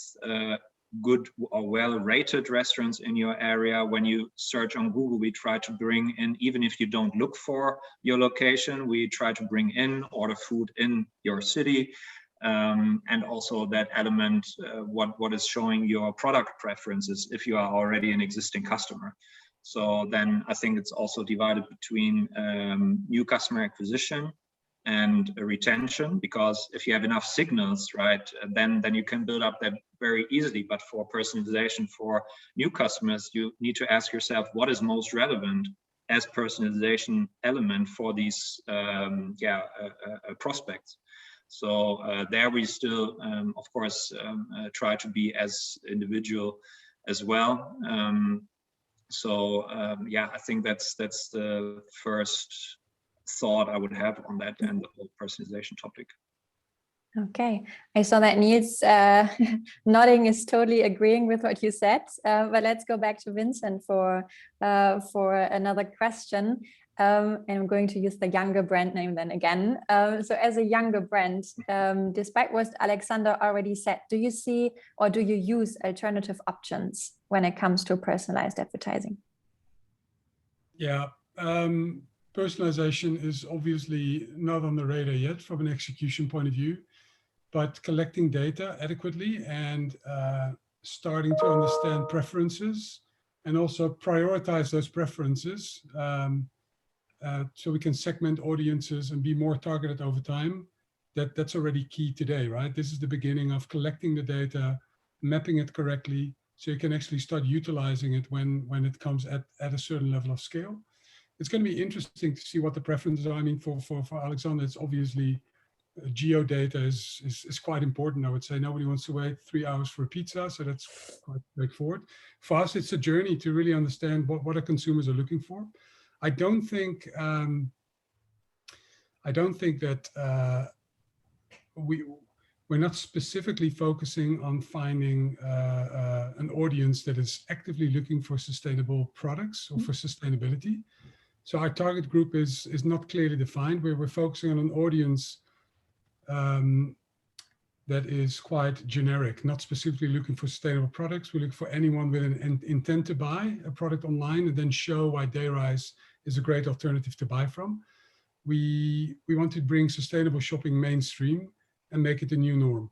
good or well-rated restaurants in your area. When you search on Google, we try to bring in, even if you don't look for your location, we try to bring in order food in your city. And also that element, what is showing your product preferences if you are already an existing customer. So then I think it's also divided between new customer acquisition and retention, because if you have enough signals, right, then you can build up that very easily. But for personalization for new customers, you need to ask yourself what is most relevant as personalization element for these prospects. So there we still, of course, try to be as individual as well. I think that's the first thought I would have on that and the whole personalization topic. Okay, I saw that Niels nodding is totally agreeing with what you said, but let's go back to Vincent for another question. And I'm going to use the younger brand name then again. So as a younger brand, despite what Alexander already said, do you see or do you use alternative options when it comes to personalized advertising? Yeah, personalization is obviously not on the radar yet from an execution point of view, but collecting data adequately and starting to understand preferences and also prioritize those preferences so we can segment audiences and be more targeted over time. That's already key today, right? This is the beginning of collecting the data, mapping it correctly, so you can actually start utilizing it when it comes at a certain level of scale. It's going to be interesting to see what the preferences are. I mean, for Alexander, it's obviously geo data is quite important. I would say nobody wants to wait 3 hours for a pizza, so that's quite straightforward. For us, it's a journey to really understand what our consumers are looking for. I don't think that we're not specifically focusing on finding an audience that is actively looking for sustainable products or for sustainability. So our target group is not clearly defined. We're focusing on an audience that is quite generic, not specifically looking for sustainable products. We look for anyone with an intent to buy a product online and then show why Dayrize is a great alternative to buy from. We want to bring sustainable shopping mainstream and make it the new norm.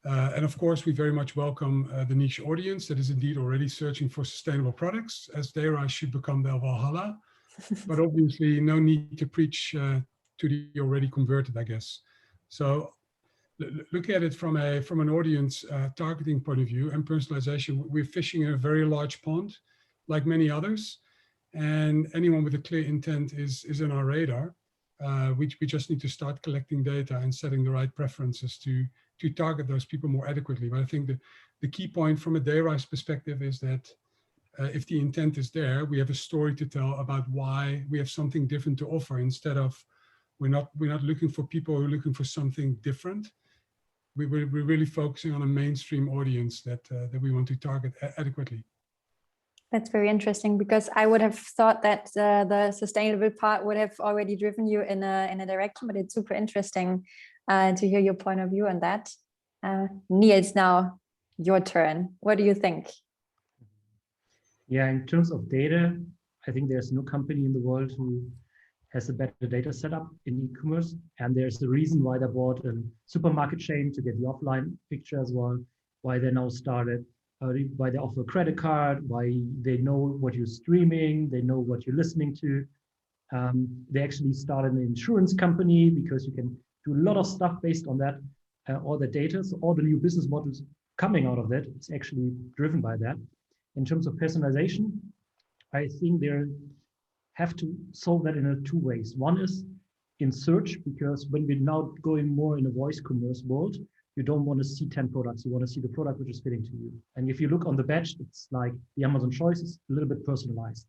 And of course, we very much welcome the niche audience that is indeed already searching for sustainable products, as Dayrize should become their Valhalla. But obviously, no need to preach to the already converted, I guess. So look at it from an audience targeting point of view and personalization. We're fishing in a very large pond, like many others. And anyone with a clear intent is in our radar. We just need to start collecting data and setting the right preferences to target those people more adequately. But I think the key point from a Dayrize perspective is that if the intent is there, we have a story to tell about why we have something different to offer. Instead of we're not looking for people who are looking for something different. We're really focusing on a mainstream audience that we want to target adequately. That's very interesting, because I would have thought that the sustainable part would have already driven you in a direction, but it's super interesting to hear your point of view on that. Niels, now your turn. What do you think? Yeah, in terms of data, I think there's no company in the world who has a better data setup in e-commerce. And there's the reason why they bought a supermarket chain to get the offline picture as well, why they now started, why they offer a credit card, why they know what you're streaming, they know what you're listening to. They actually started an insurance company because you can do a lot of stuff based on that, all the data. So all the new business models coming out of that, it's actually driven by that. In terms of personalization, I think they have to solve that in two ways. One is in search, because when we're now going more in a voice commerce world, you don't want to see 10 products. You want to see the product which is fitting to you. And if you look on the badge, it's like the Amazon choice is a little bit personalized.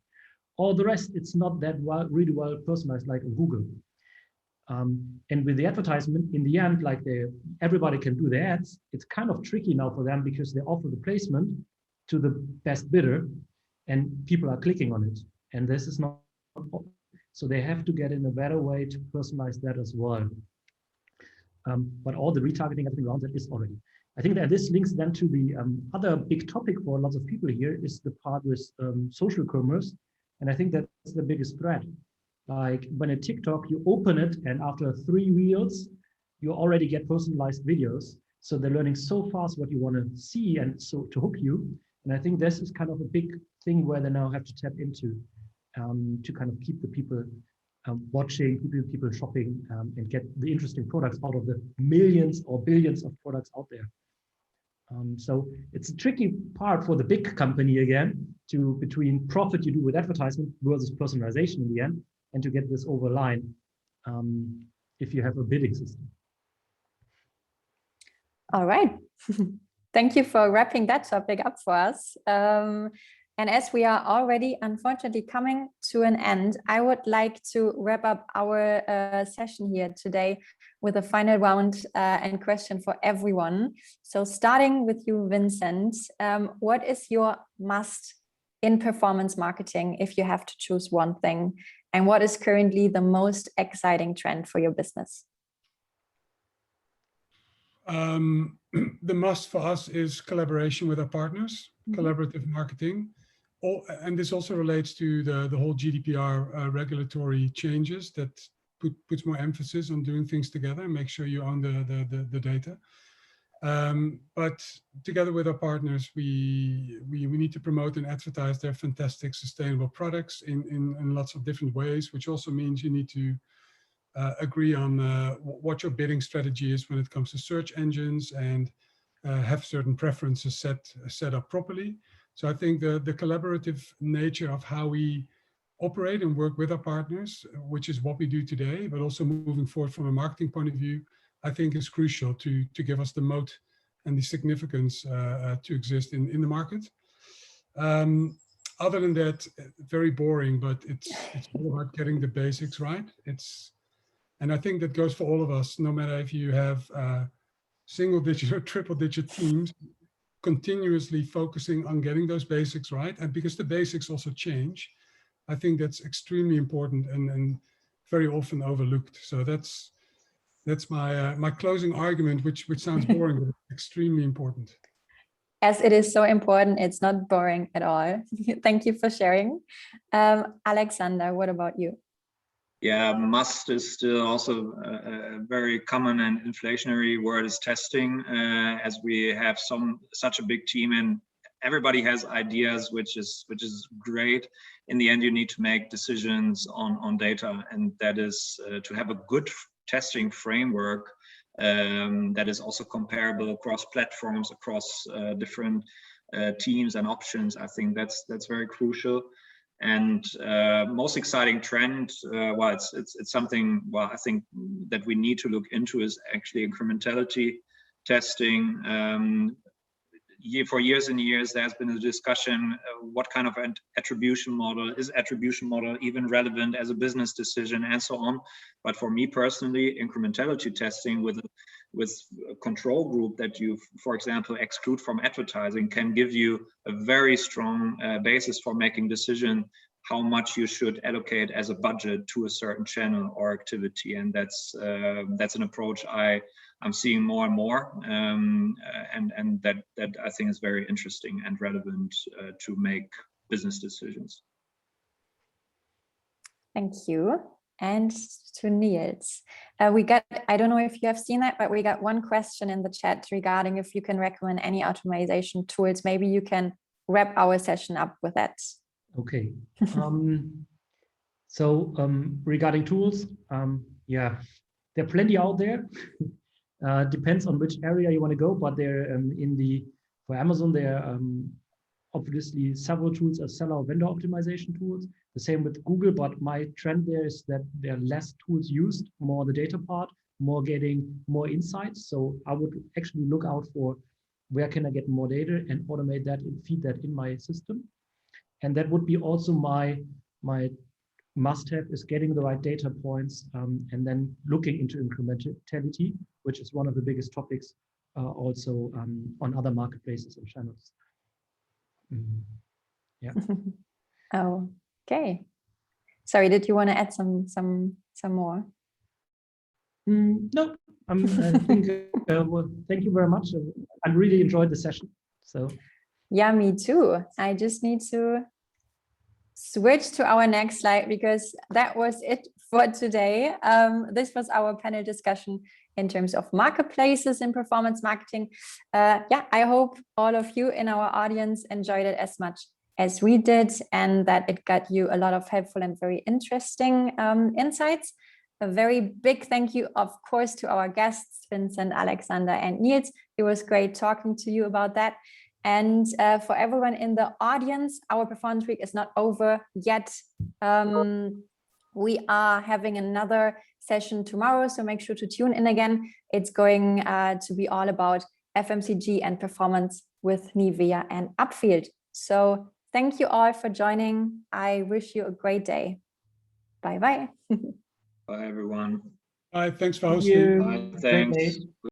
All the rest, it's not that really well personalized like on Google. And with the advertisement, in the end, like everybody can do the ads. It's kind of tricky now for them because they offer the placement to the best bidder and people are clicking on it. And this is not, so they have to get in a better way to personalize that as well. But all the retargeting, everything around that is already. I think that this links then to the other big topic for lots of people here is the part with social commerce. And I think that's the biggest threat. Like when a TikTok, you open it and after 3 reels, you already get personalized videos. So they're learning so fast what you want to see and so to hook you. And I think this is kind of a big thing where they now have to tap into to kind of keep the people watching, people shopping and get the interesting products out of the millions or billions of products out there. So it's a tricky part for the big company again between profit you do with advertisement versus personalization in the end, and to get this over line if you have a bidding system. All right. Thank you for wrapping that topic up for us. And as we are already, unfortunately, coming to an end, I would like to wrap up our session here today with a final round and question for everyone. So starting with you, Vincent, what is your must in performance marketing if you have to choose one thing? And what is currently the most exciting trend for your business? The must for us is collaboration with our partners, collaborative marketing. And this also relates to the whole GDPR regulatory changes that puts more emphasis on doing things together and make sure you own the data. But together with our partners, we need to promote and advertise their fantastic sustainable products in lots of different ways, which also means you need to agree on what your bidding strategy is when it comes to search engines and have certain preferences set up properly. So I think the collaborative nature of how we operate and work with our partners, which is what we do today, but also moving forward from a marketing point of view, I think is crucial to give us the moat and the significance to exist in the market. Other than that, very boring, but it's all about getting the basics right. And I think that goes for all of us, no matter if you have single-digit or triple-digit teams, continuously focusing on getting those basics right. And because the basics also change, I think that's extremely important and very often overlooked. So that's my closing argument, which sounds boring, but it's extremely important. As it is so important, it's not boring at all. Thank you for sharing. Alexander, what about you? Yeah, must is still also a very common and inflationary word is testing, as we have such a big team and everybody has ideas, which is great. In the end, you need to make decisions on data, and that is to have a good testing framework that is also comparable across platforms, across different teams and options. I think that's very crucial. And most exciting trend, well, it's something, well, I think that we need to look into is actually incrementality testing. For years and years, there's been a discussion, what kind of an attribution model, is attribution model even relevant as a business decision and so on. But for me personally, incrementality testing with a control group that you, for example, exclude from advertising can give you a very strong basis for making decision how much you should allocate as a budget to a certain channel or activity. And that's an approach I'm seeing more and more, and that I think is very interesting and relevant to make business decisions. Thank you. and to Niels. We got, I don't know if you have seen that, but we got one question in the chat regarding if you can recommend any automation tools. Maybe you can wrap our session up with that. Okay. Regarding tools, yeah, there are plenty out there. Depends on which area you want to go, but there for Amazon there are obviously several tools as seller vendor optimization tools. The same with Google, but my trend there is that there are less tools used, more the data part, more getting more insights. So I would actually look out for where can I get more data and automate that and feed that in my system. And that would be also my must-have is getting the right data points and then looking into incrementality, which is one of the biggest topics also on other marketplaces and channels. Yeah. Oh, okay. Sorry, did you want to add some more? No, I think, well, thank you very much. I really enjoyed the session. So. Yeah, me too. I just need to switch to our next slide because that was it for today. This was our panel discussion in terms of marketplaces in performance marketing. Yeah, I hope all of you in our audience enjoyed it as much as we did and that it got you a lot of helpful and very interesting insights. A very big thank you, of course, to our guests, Vincent, Alexander, and Niels. It was great talking to you about that. And for everyone in the audience, our Performance Week is not over yet. We are having another session tomorrow, so make sure to tune in again. It's going to be all about FMCG and performance with Nivea and Upfield. So thank you all for joining. I wish you a great day. Bye-bye. Bye, everyone. Bye, thanks for hosting. Bye, thanks.